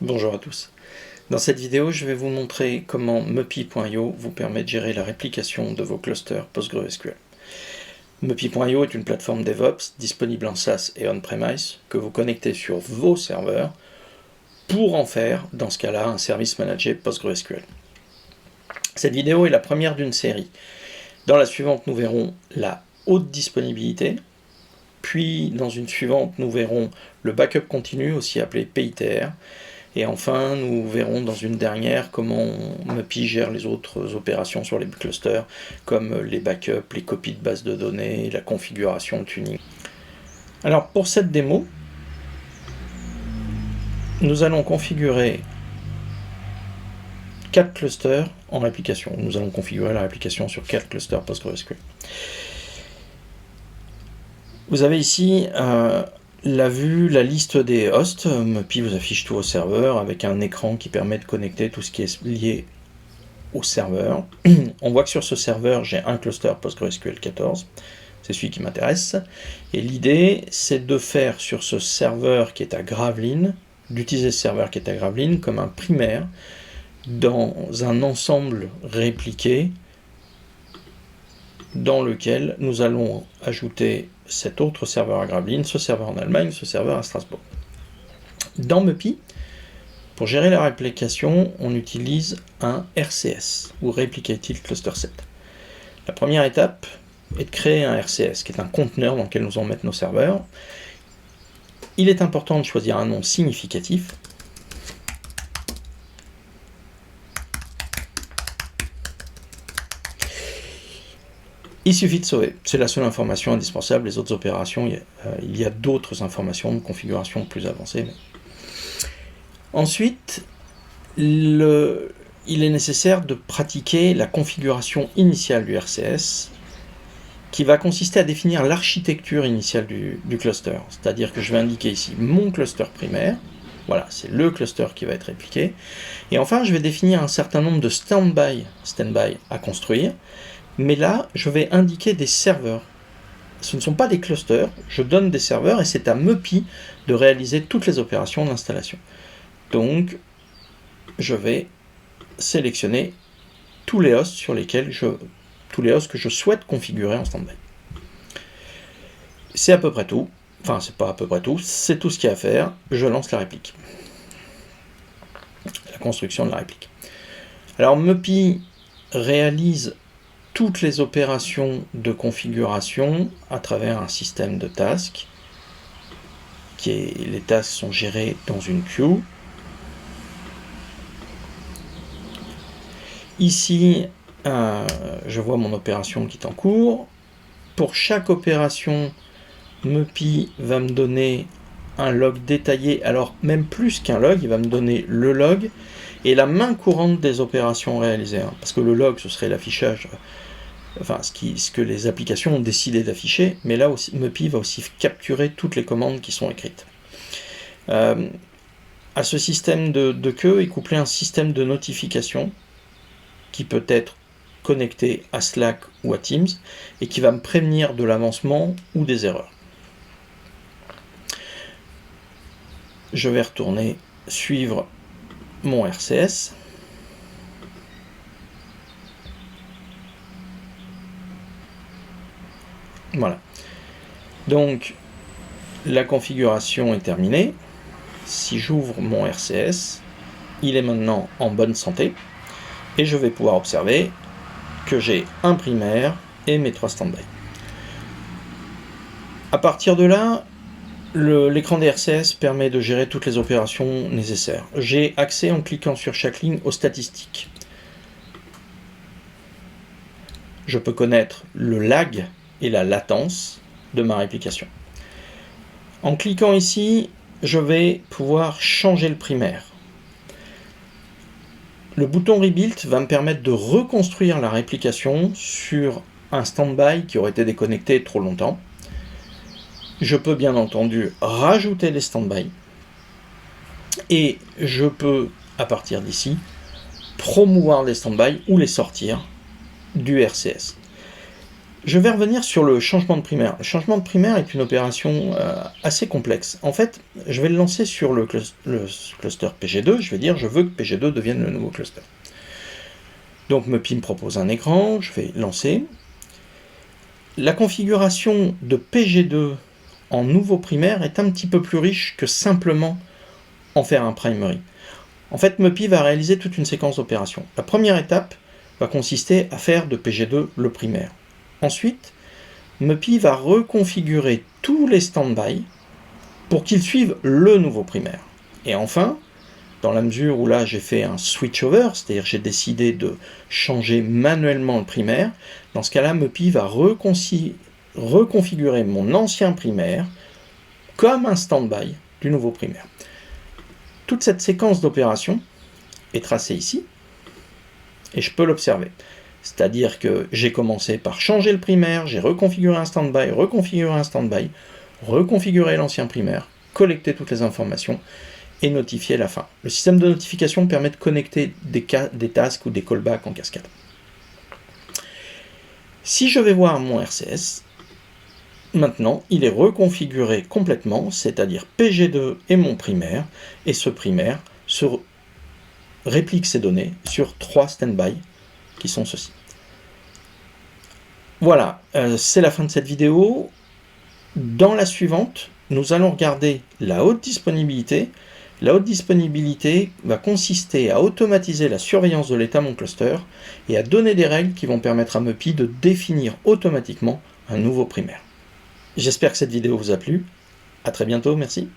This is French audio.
Bonjour à tous. Dans cette vidéo, je vais vous montrer comment Mepi.io vous permet de gérer la réplication de vos clusters PostgreSQL. Mepi.io est une plateforme DevOps disponible en SaaS et on-premise que vous connectez sur vos serveurs pour en faire, dans ce cas-là, un service managé PostgreSQL. Cette vidéo est la première d'une série. Dans la suivante, nous verrons la haute disponibilité, puis dans une suivante, nous verrons le backup continu, aussi appelé PITR, et enfin, nous verrons dans une dernière comment Mepi gère les autres opérations sur les clusters, comme les backups, les copies de bases de données, la configuration, le tuning. Alors pour cette démo, nous allons configurer 4 clusters en réplication. Nous allons configurer la réplication sur 4 clusters PostgreSQL. Vous avez ici la vue, la liste des hosts. Mepi vous affiche tous vos serveurs avec un écran qui permet de connecter tout ce qui est lié au serveur. On voit que sur ce serveur, j'ai un cluster PostgreSQL 14. C'est celui qui m'intéresse. Et l'idée, c'est de faire sur ce serveur qui est à Gravelines, d'utiliser ce serveur qui est à Gravelines comme un primaire dans un ensemble répliqué dans lequel nous allons ajouter cet autre serveur à Gravelines, ce serveur en Allemagne, ce serveur à Strasbourg. Dans Mepi, pour gérer la réplication, on utilise un RCS, ou Replicated Cluster Set. La première étape est de créer un RCS, qui est un conteneur dans lequel nous allons mettre nos serveurs. Il est important de choisir un nom significatif. Il suffit de sauver, c'est la seule information indispensable. Les autres opérations, il y a d'autres informations de configuration plus avancées. Ensuite, il est nécessaire de pratiquer la configuration initiale du RCS, qui va consister à définir l'architecture initiale du cluster. C'est-à-dire que je vais indiquer ici mon cluster primaire, voilà, c'est le cluster qui va être répliqué. Et enfin, je vais définir un certain nombre de standby à construire. Mais là, je vais indiquer des serveurs. Ce ne sont pas des clusters, je donne des serveurs et c'est à Mepi de réaliser toutes les opérations d'installation. Donc, je vais sélectionner tous les hosts que je souhaite configurer en standby. C'est à peu près tout. Enfin, c'est pas à peu près tout, c'est tout ce qu'il y a à faire. Je lance la réplique. La construction de la réplique. Alors, Mepi réalise toutes les opérations de configuration à travers un système de tasks. Les tasks sont gérés dans une queue. Ici, je vois mon opération qui est en cours. Pour chaque opération, Mepi va me donner un log détaillé, alors même plus qu'un log, il va me donner le log et la main courante des opérations réalisées. Parce que le log, ce serait l'affichage, enfin ce que les applications ont décidé d'afficher, mais là aussi, Mepi va aussi capturer toutes les commandes qui sont écrites. À ce système de queue est couplé un système de notification qui peut être connecté à Slack ou à Teams et qui va me prévenir de l'avancement ou des erreurs. Je vais retourner suivre mon RCS. Voilà. Donc, la configuration est terminée. Si j'ouvre mon RCS, il est maintenant en bonne santé. Et je vais pouvoir observer que j'ai un primaire et mes 3 standby. À partir de là, l'écran des RCS permet de gérer toutes les opérations nécessaires. J'ai accès en cliquant sur chaque ligne aux statistiques. Je peux connaître le lag et la latence de ma réplication. En cliquant ici, je vais pouvoir changer le primaire. Le bouton Rebuild va me permettre de reconstruire la réplication sur un standby qui aurait été déconnecté trop longtemps. Je peux bien entendu rajouter les standby et je peux, à partir d'ici, promouvoir les standby ou les sortir du RCS. Je vais revenir sur le changement de primaire. Le changement de primaire est une opération assez complexe. En fait, je vais le lancer sur le cluster PG2. Je vais dire je veux que PG2 devienne le nouveau cluster. Donc MePy me propose un écran, je vais lancer. La configuration de PG2 en nouveau primaire est un petit peu plus riche que simplement en faire un primary. En fait, MePy va réaliser toute une séquence d'opérations. La première étape va consister à faire de PG2 le primaire. Ensuite, MePy va reconfigurer tous les stand-by pour qu'ils suivent le nouveau primaire. Et enfin, dans la mesure où là j'ai fait un switch-over, c'est-à-dire j'ai décidé de changer manuellement le primaire, dans ce cas-là, MePy va reconfigurer mon ancien primaire comme un stand-by du nouveau primaire. Toute cette séquence d'opérations est tracée ici, et je peux l'observer. C'est-à-dire que j'ai commencé par changer le primaire, j'ai reconfiguré un stand-by, reconfiguré l'ancien primaire, collecté toutes les informations et notifié la fin. Le système de notification permet de connecter des tasks ou des callbacks en cascade. Si je vais voir mon RCS, maintenant il est reconfiguré complètement, c'est-à-dire PG2 est mon primaire, et ce primaire réplique ces données sur 3 stand-by qui sont ceux-ci. Voilà, c'est la fin de cette vidéo. Dans la suivante, nous allons regarder la haute disponibilité. La haute disponibilité va consister à automatiser la surveillance de l'état mon cluster et à donner des règles qui vont permettre à MePy de définir automatiquement un nouveau primaire. J'espère que cette vidéo vous a plu. À très bientôt, merci.